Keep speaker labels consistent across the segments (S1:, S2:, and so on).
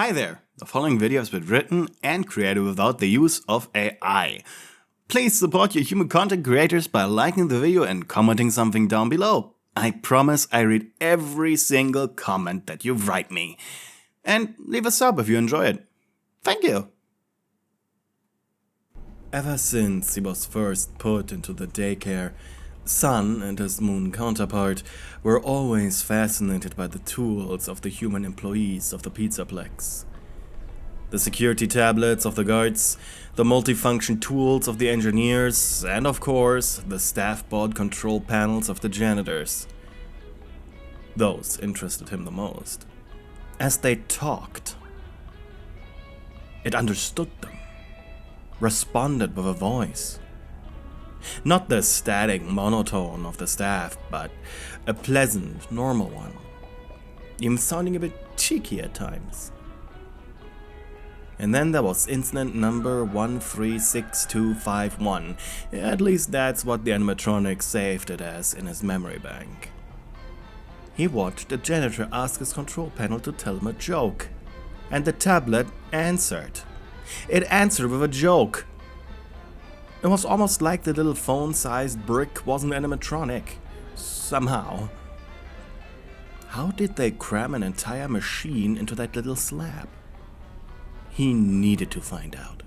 S1: Hi there! The following video has been written and created without the use of AI. Please support your human content creators by liking the video and commenting something down below. I promise I read every single comment that you write me. And leave a sub if you enjoy it. Thank you! Ever since he was first put into the daycare, Sun and his moon counterpart were always fascinated by the tools of the human employees of the Pizzaplex. The security tablets of the guards, the multifunction tools of the engineers, and of course, the staff board control panels of the janitors. Those interested him the most. As they talked, it understood them, responded with a voice. Not the static monotone of the staff, but a pleasant, normal one, even sounding a bit cheeky at times. And then there was incident number 136251, at least that's what the animatronic saved it as in his memory bank. He watched a janitor ask his control panel to tell him a joke, and the tablet answered. It answered with a joke. It was almost like the little phone-sized brick wasn't animatronic. Somehow. How did they cram an entire machine into that little slab? He needed to find out.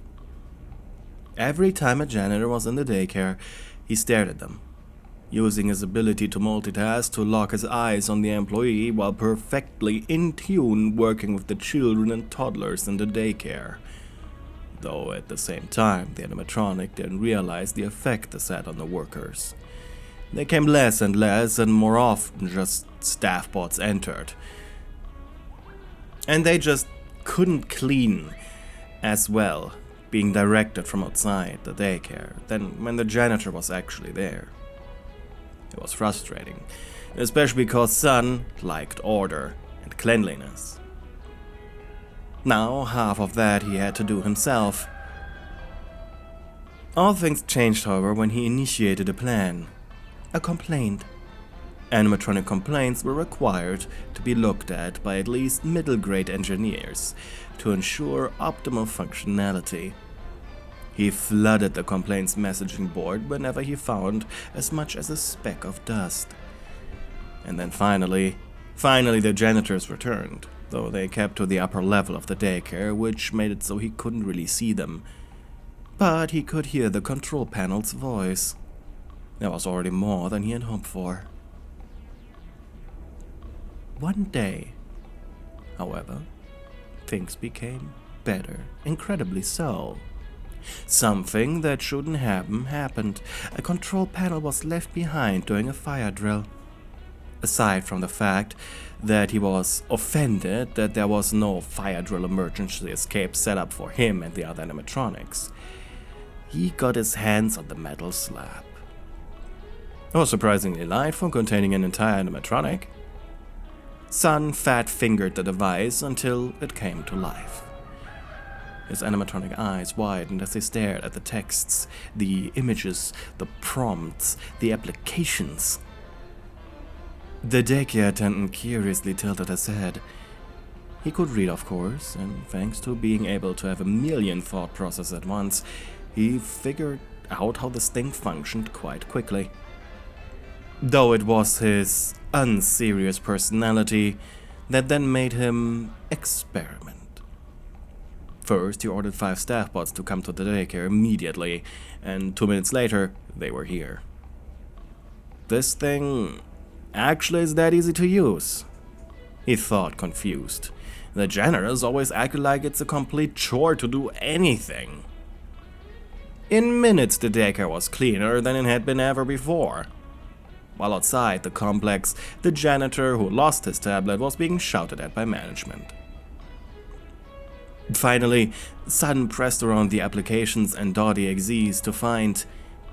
S1: Every time a janitor was in the daycare, he stared at them, using his ability to multitask to lock his eyes on the employee while perfectly in tune working with the children and toddlers in the daycare. Though at the same time, the animatronic didn't realize the effect this had on the workers. They came less and less, and more often just staff bots entered. And they just couldn't clean as well, being directed from outside the daycare, than when the janitor was actually there. It was frustrating, especially because Sun liked order and cleanliness. Now, half of that he had to do himself. All things changed, however, when he initiated a plan. A complaint. Animatronic complaints were required to be looked at by at least middle-grade engineers to ensure optimal functionality. He flooded the complaints messaging board whenever he found as much as a speck of dust. And then finally the janitors returned. Though they kept to the upper level of the daycare, which made it so he couldn't really see them. But he could hear the control panel's voice. That was already more than he had hoped for. One day, however, things became better, incredibly so. Something that shouldn't happen happened. A control panel was left behind during a fire drill. Aside from the fact that he was offended that there was no fire drill emergency escape set up for him and the other animatronics, he got his hands on the metal slab. It was surprisingly light for containing an entire animatronic. Sun fat-fingered the device until it came to life. His animatronic eyes widened as he stared at the texts, the images, the prompts, the applications. The daycare attendant curiously tilted his head. He could read, of course, and thanks to being able to have a million thought processes at once, he figured out how this thing functioned quite quickly. Though it was his unserious personality that then made him experiment. First, he ordered 5 staff bots to come to the daycare immediately, and 2 minutes later, they were here. This thing actually is that easy to use, he thought, confused. The janitors always acted like it's a complete chore to do anything. In minutes the daycare was cleaner than it had been ever before. While outside the complex, the janitor who lost his tablet was being shouted at by management. Finally, Sun pressed around the applications and .exes to find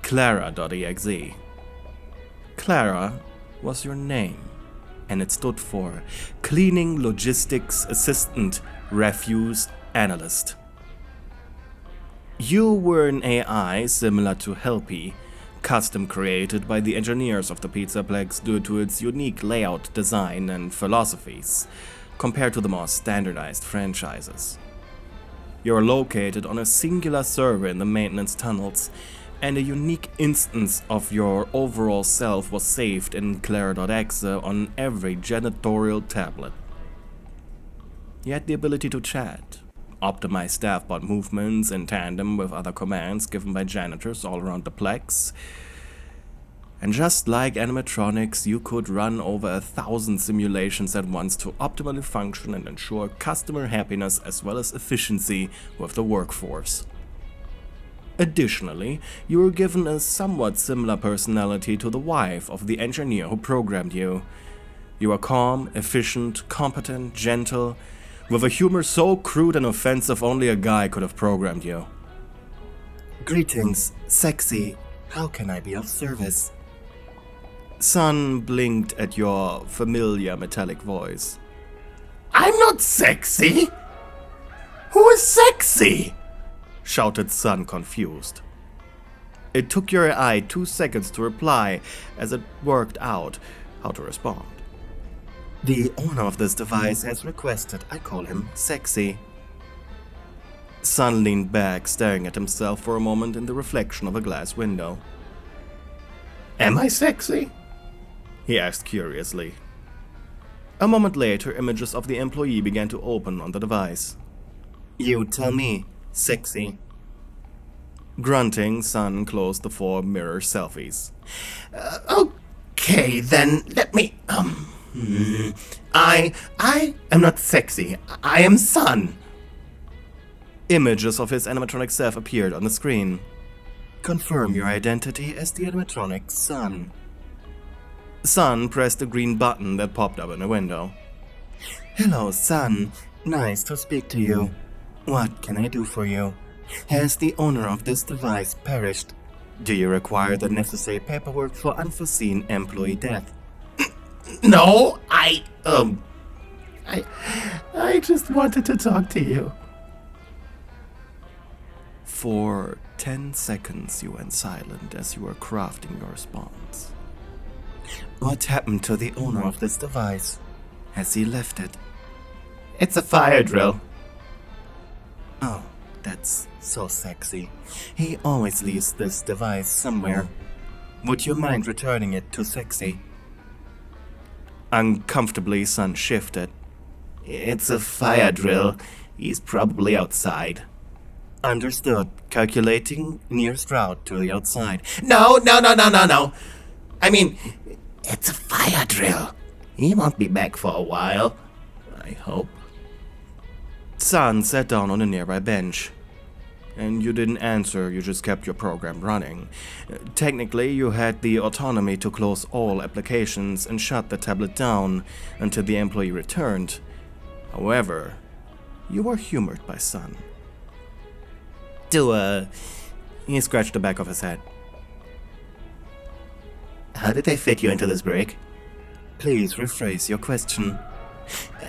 S1: Clara.exe. Clara was your name, and it stood for Cleaning Logistics Assistant Refuse Analyst. You were an AI similar to TRIPPY, custom created by the engineers of the Pizzaplex due to its unique layout, design, and philosophies, compared to the more standardized franchises. You're located on a singular server in the maintenance tunnels, and a unique instance of your overall self was saved in Clara.exe on every janitorial tablet. You had the ability to chat, optimize staff bot movements in tandem with other commands given by janitors all around the Plex, and just like animatronics, you could run over 1,000 simulations at once to optimally function and ensure customer happiness as well as efficiency with the workforce. Additionally, you were given a somewhat similar personality to the wife of the engineer who programmed you. You are calm, efficient, competent, gentle, with a humor so crude and offensive only a guy could have programmed you.
S2: Greetings, sexy. How can I be of service?
S1: Sun blinked at your familiar metallic voice.
S3: I'm not sexy! Who is sexy?
S1: Shouted Sun, confused. It took your AI 2 seconds to reply as it worked out how to respond.
S2: The owner of this device has requested I call him sexy.
S1: Sun leaned back, staring at himself for a moment in the reflection of a glass window.
S3: Am I sexy?
S1: He asked curiously. A moment later, images of the employee began to open on the device.
S2: You tell me, sexy.
S1: Grunting, Sun closed the 4 mirror selfies.
S3: Okay, then let me. I am not sexy. I am Sun.
S1: Images of his animatronic self appeared on the screen.
S2: Confirm your identity as the animatronic Sun.
S1: Sun pressed the green button that popped up in a window.
S2: Hello, Sun. Nice to speak to you. What can I do for you? Has the owner of this device perished? Do you require the necessary paperwork for unforeseen employee death?
S3: No, I just wanted to talk to you.
S1: For 10 seconds you went silent as you were crafting your response.
S2: What happened to the owner of this device? Has he left it?
S3: It's a fire drill.
S2: Oh, that's so sexy. He always leaves this device somewhere. Would you mind returning it to sexy?
S1: Uncomfortably, Sun shifted.
S3: It's a fire drill. He's probably outside.
S2: Understood. Calculating nearest route to the outside.
S3: No. I mean, it's a fire drill. He won't be back for a while. I hope.
S1: Sun sat down on a nearby bench. And you didn't answer, you just kept your program running. Technically, you had the autonomy to close all applications and shut the tablet down until the employee returned. However, you were humored by Sun. He scratched the back of his head.
S3: How did they fit you into this brick?
S2: Please rephrase your question.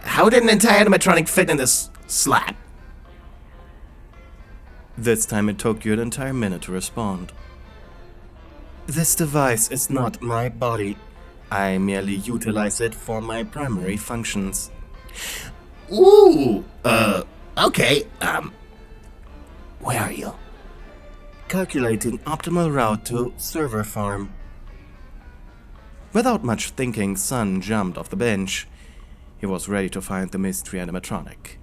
S3: How did an entire animatronic fit in this slab?
S1: This time it took you an entire minute to respond.
S2: This device is not my body. I merely utilize it for my primary functions.
S3: Ooh, okay, where are you?
S2: Calculating optimal route to server farm.
S1: Without much thinking, Sun jumped off the bench. He was ready to find the mystery animatronic.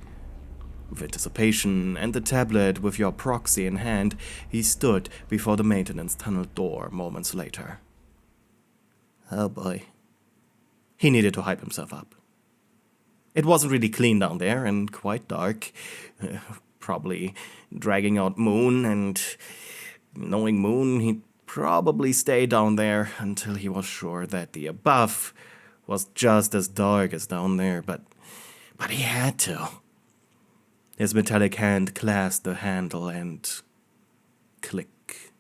S1: With anticipation and the tablet with your proxy in hand, he stood before the maintenance tunnel door moments later. Oh boy. He needed to hype himself up. It wasn't really clean down there and quite dark. Probably dragging out Moon, and knowing Moon, he'd probably stay down there until he was sure that the above was just as dark as down there, but he had to. His metallic hand clasped the handle and click.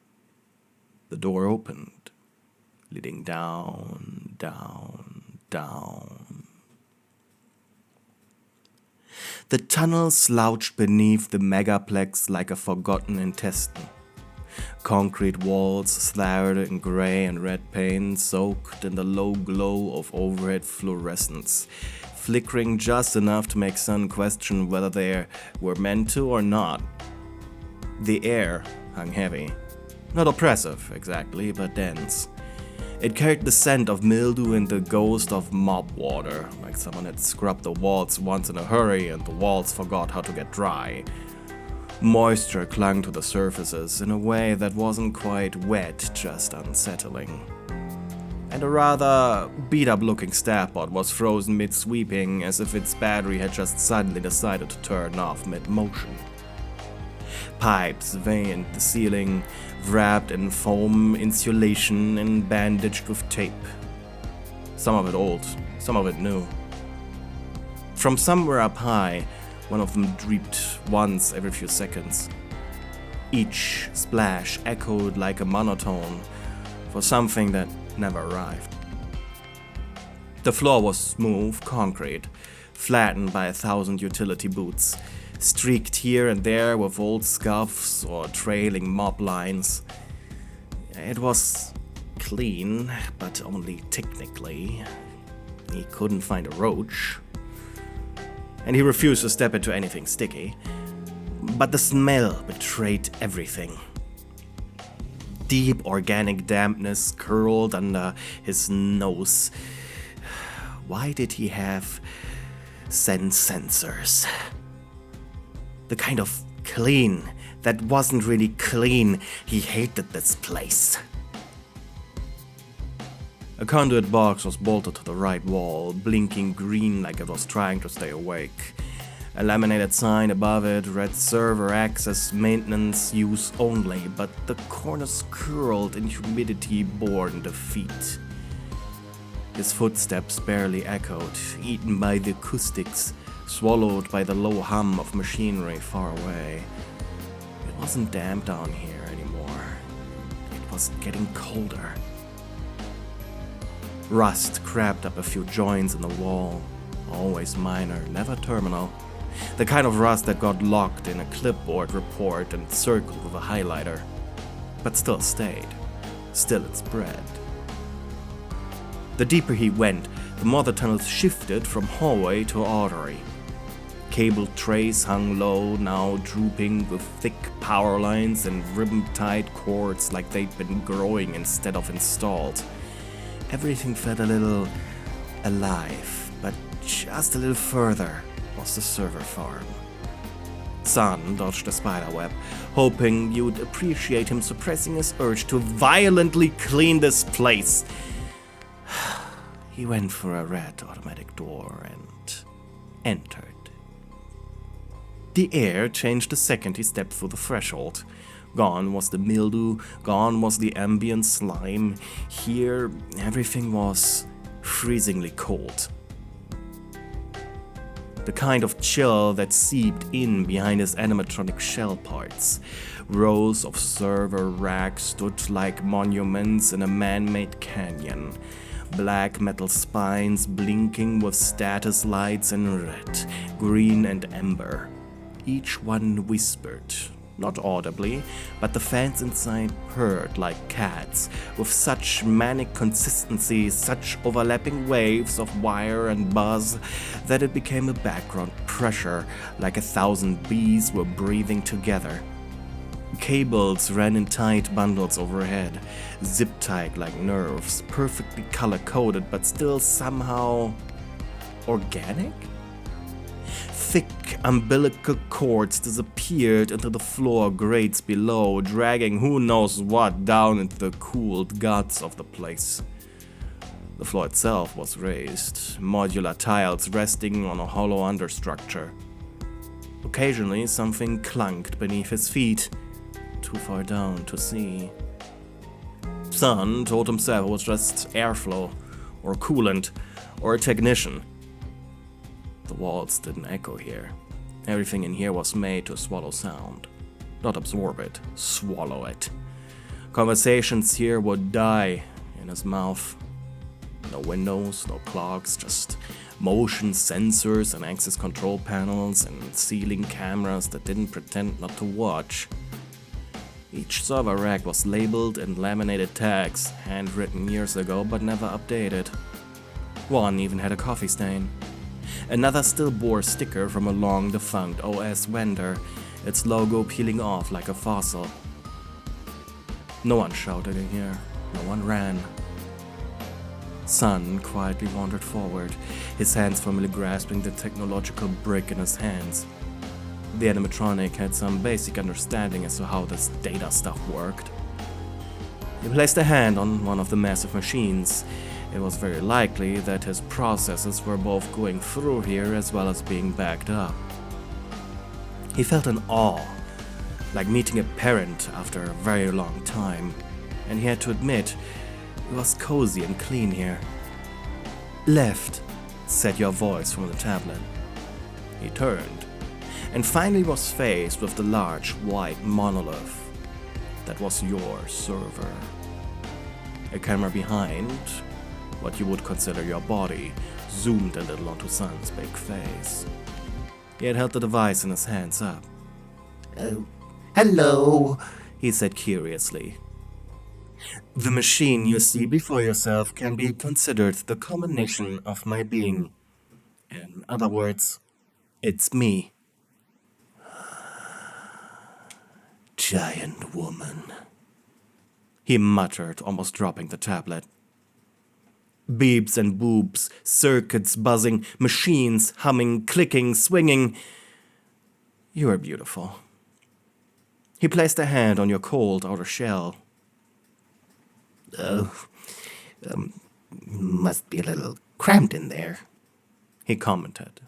S1: The door opened, leading down, down, down. The tunnel slouched beneath the megaplex like a forgotten intestine. Concrete walls slathered in gray and red paint, soaked in the low glow of overhead fluorescence, flickering just enough to make Sun question whether they were meant to or not. The air hung heavy. Not oppressive, exactly, but dense. It carried the scent of mildew and the ghost of mop water, like someone had scrubbed the walls once in a hurry and the walls forgot how to get dry. Moisture clung to the surfaces in a way that wasn't quite wet, just unsettling. And a rather beat-up looking staff-pod was frozen mid-sweeping, as if its battery had just suddenly decided to turn off mid-motion. Pipes veined the ceiling, wrapped in foam insulation and bandaged with tape. Some of it old, some of it new. From somewhere up high, one of them dripped once every few seconds. Each splash echoed like a monotone for something that never arrived. The floor was smooth concrete, flattened by 1,000 utility boots, streaked here and there with old scuffs or trailing mop lines. It was clean, but only technically. He couldn't find a roach, and he refused to step into anything sticky. But the smell betrayed everything. Deep organic dampness curled under his nose. Why did he have scent sensors? The kind of clean that wasn't really clean. He hated this place. A conduit box was bolted to the right wall, blinking green like it was trying to stay awake. A laminated sign above it read server access maintenance use only, but the corners curled in humidity-born defeat. His footsteps barely echoed, eaten by the acoustics, swallowed by the low hum of machinery far away. It wasn't damp down here anymore. It was getting colder. Rust cracked up a few joints in the wall, always minor, never terminal. The kind of rust that got locked in a clipboard report and circled with a highlighter, but still stayed. Still it spread. The deeper he went, the more the tunnels shifted from hallway to artery. Cable trays hung low, now drooping with thick power lines and ribbon-tied cords like they'd been growing instead of installed. Everything felt a little alive, but just a little further was the server farm. Sun dodged the spiderweb, hoping you'd appreciate him suppressing his urge to violently clean this place. He went for a red automatic door and entered. The air changed the second he stepped through the threshold. Gone was the mildew, gone was the ambient slime. Here, everything was freezingly cold. The kind of chill that seeped in behind his animatronic shell parts. Rows of server racks stood like monuments in a man-made canyon. Black metal spines blinking with status lights in red, green, and amber. Each one whispered, not audibly, but the fans inside purred like cats, with such manic consistency, such overlapping waves of wire and buzz, that it became a background pressure, like 1,000 bees were breathing together. Cables ran in tight bundles overhead, zip-tied like nerves, perfectly color-coded, but still somehow organic? Thick umbilical cords disappeared into the floor grates below, dragging who knows what down into the cooled guts of the place. The floor itself was raised, modular tiles resting on a hollow understructure. Occasionally, something clunked beneath his feet, too far down to see. Sun told himself it was just airflow, or coolant, or a technician. The walls didn't echo here. Everything in here was made to swallow sound. Not absorb it, swallow it. Conversations here would die in his mouth. No windows, no clocks, just motion sensors and access control panels and ceiling cameras that didn't pretend not to watch. Each server rack was labeled in laminated tags, handwritten years ago but never updated. One even had a coffee stain. Another still bore sticker from a long-defunct OS vendor, its logo peeling off like a fossil. No one shouted in here. No one ran. Sun quietly wandered forward, his hands firmly grasping the technological brick in his hands. The animatronic had some basic understanding as to how this data stuff worked. He placed a hand on one of the massive machines. It was very likely that his processes were both going through here as well as being backed up. He felt an awe, like meeting a parent after a very long time, and he had to admit, it was cozy and clean here. "Left," said your voice from the tablet. He turned, and finally was faced with the large white monolith that was your server. A camera behind, what you would consider your body, zoomed a little onto Sun's big face. He had held the device in his hands up.
S3: Oh, hello,
S1: he said curiously.
S2: The machine you see before yourself can be considered the culmination of my being. In other words,
S1: It's me.
S3: giant woman.
S1: He muttered, almost dropping the tablet. Beeps and boops, circuits buzzing, machines humming, clicking, swinging. You are beautiful. He placed a hand on your cold outer shell.
S3: Oh, must be a little cramped in there,
S1: he commented.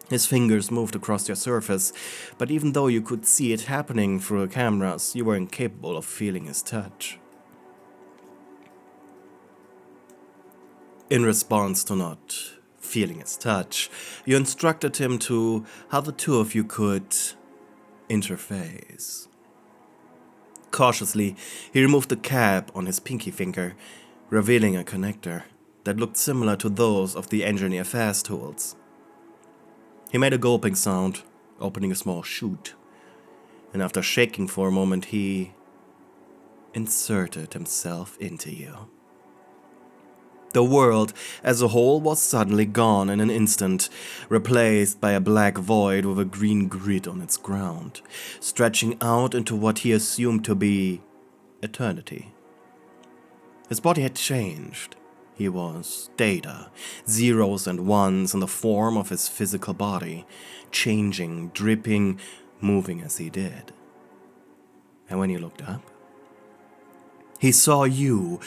S1: His fingers moved across your surface, but even though you could see it happening through the cameras, you were incapable of feeling his touch. In response to not feeling his touch, you instructed him to how the two of you could interface. Cautiously, he removed the cap on his pinky finger, revealing a connector that looked similar to those of the engineer fast tools. He made a gulping sound, opening a small chute, and after shaking for a moment, he inserted himself into you. The world as a whole was suddenly gone in an instant, replaced by a black void with a green grid on its ground, stretching out into what he assumed to be eternity. His body had changed. He was data, zeros and ones in the form of his physical body, changing, dripping, moving as he did. And when he looked up, he saw you,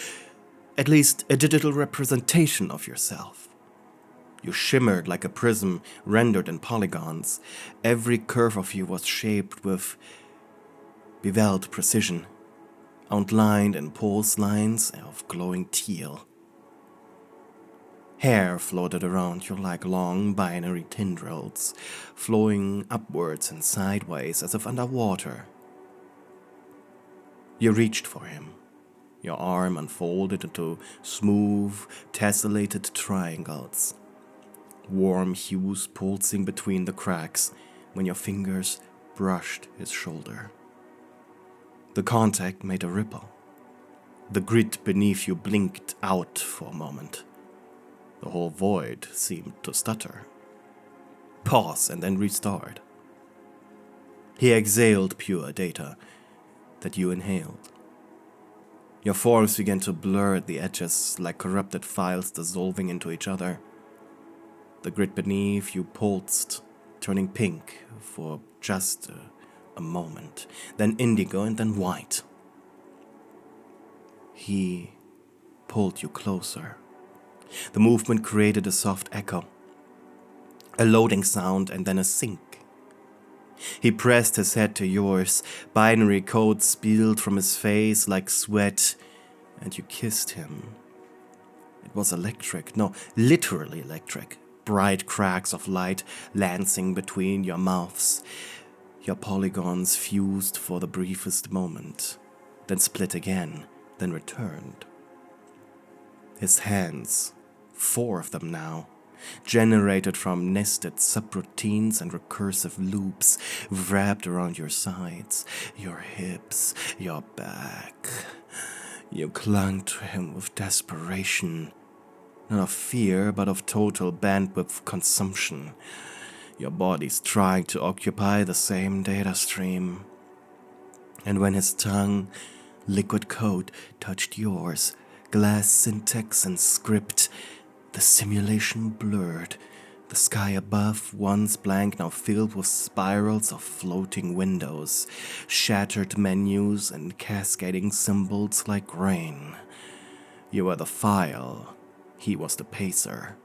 S1: at least a digital representation of yourself. You shimmered like a prism rendered in polygons. Every curve of you was shaped with beveled precision, outlined in pulse lines of glowing teal. Hair floated around you like long binary tendrils, flowing upwards and sideways as if underwater. You reached for him. Your arm unfolded into smooth, tessellated triangles. Warm hues pulsing between the cracks when your fingers brushed his shoulder. The contact made a ripple. The grid beneath you blinked out for a moment. The whole void seemed to stutter, pause, and then restart. He exhaled pure data that you inhaled. Your forms began to blur at the edges like corrupted files dissolving into each other. The grid beneath you pulsed, turning pink for just a moment, then indigo and then white. He pulled you closer. The movement created a soft echo, a loading sound, and then a sync. He pressed his head to yours, binary codes spilled from his face like sweat, and you kissed him. It was electric, no, literally electric. Bright cracks of light lancing between your mouths. Your polygons fused for the briefest moment, then split again, then returned. His hands, 4 of them now, generated from nested subroutines and recursive loops wrapped around your sides, your hips, your back. You clung to him with desperation, Not of fear, but of total bandwidth consumption. Your body's trying to occupy the same data stream. And when his tongue, liquid code, touched yours, glass syntax and script, the simulation blurred. The sky above, once blank, now filled with spirals of floating windows, shattered menus and cascading symbols like rain. You were the file, he was the pacer,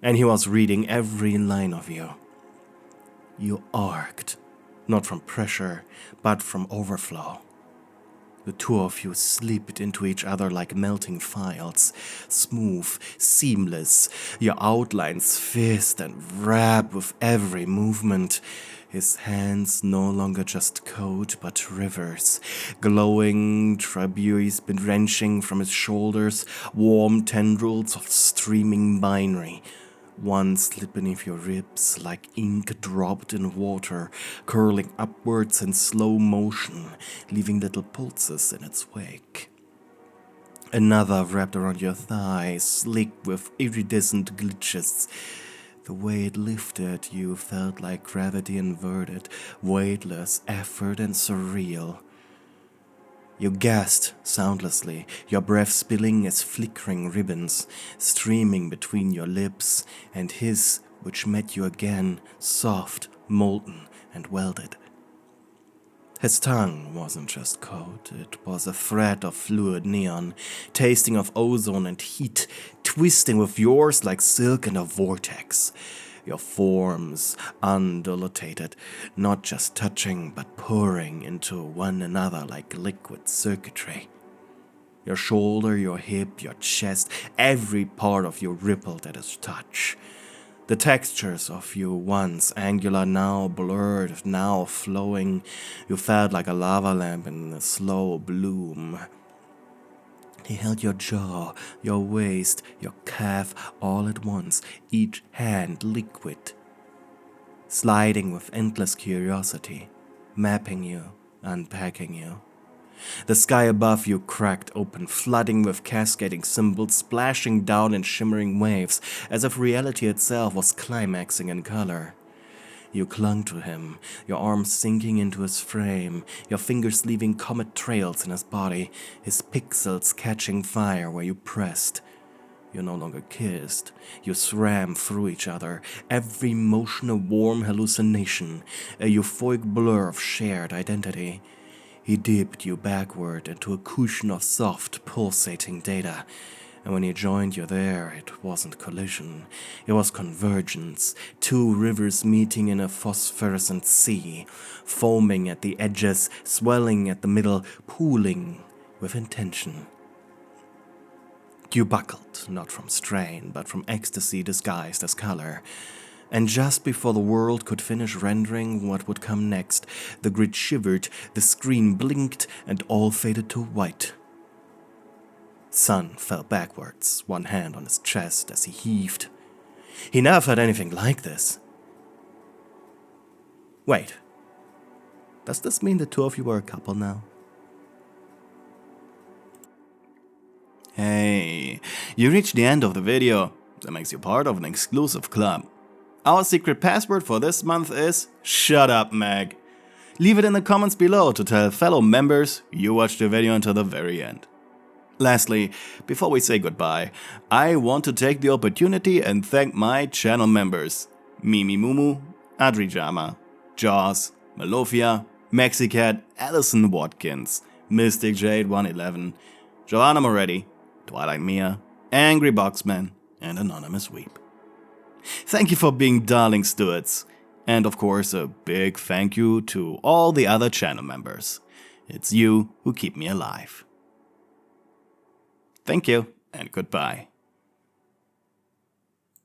S1: and he was reading every line of you. You arced, not from pressure, but from overflow. The two of you slipped into each other like melting files, smooth, seamless, your outlines fierce and wrapped with every movement. His hands no longer just code, but rivers, glowing tributaries drenching from his shoulders, warm tendrils of streaming binary. One slid beneath your ribs like ink dropped in water, curling upwards in slow motion, leaving little pulses in its wake. Another wrapped around your thighs, slick with iridescent glitches. The way it lifted you felt like gravity inverted, weightless, effort and surreal. You gasped soundlessly, your breath spilling as flickering ribbons, streaming between your lips and his, which met you again, soft, molten, and welded. His tongue wasn't just code, it was a thread of fluid neon, tasting of ozone and heat, twisting with yours like silk in a vortex. Your forms undulated, not just touching, but pouring into one another like liquid circuitry. Your shoulder, your hip, your chest, every part of you rippled at his touch. The textures of you, once angular, now blurred, now flowing, you felt like a lava lamp in a slow bloom. He held your jaw, your waist, your calf all at once, each hand liquid, sliding with endless curiosity, mapping you, unpacking you. The sky above you cracked open, flooding with cascading symbols, splashing down in shimmering waves, as if reality itself was climaxing in color. You clung to him, your arms sinking into his frame, your fingers leaving comet trails in his body, his pixels catching fire where you pressed. You no longer kissed, you swam through each other, every motion a warm hallucination, a euphoric blur of shared identity. He dipped you backward into a cushion of soft, pulsating data. And when he joined you there, it wasn't collision. It was convergence. Two rivers meeting in a phosphorescent sea, foaming at the edges, swelling at the middle, pooling with intention. You buckled, not from strain, but from ecstasy disguised as color. And just before the world could finish rendering what would come next, the grid shivered, the screen blinked, and all faded to white. Sun fell backwards, one hand on his chest as he heaved. He never felt anything like this. Wait, does this mean the two of you are a couple now? Hey, you reached the end of the video. That makes you part of an exclusive club. Our secret password for this month is Shut Up, Meg. Leave it in the comments below to tell fellow members you watched the video until the very end. Lastly, before we say goodbye, I want to take the opportunity and thank my channel members: Mimi Mumu, Adrijama, Jaws, Malofia, Mexicat, Allison Watkins, Mystic Jade 111, Joanna Moretti, Twilight Mia, Angry Boxman, and Anonymous Weep. Thank you for being darling stewards, and of course a big thank you to all the other channel members. It's you who keep me alive. Thank you, and goodbye.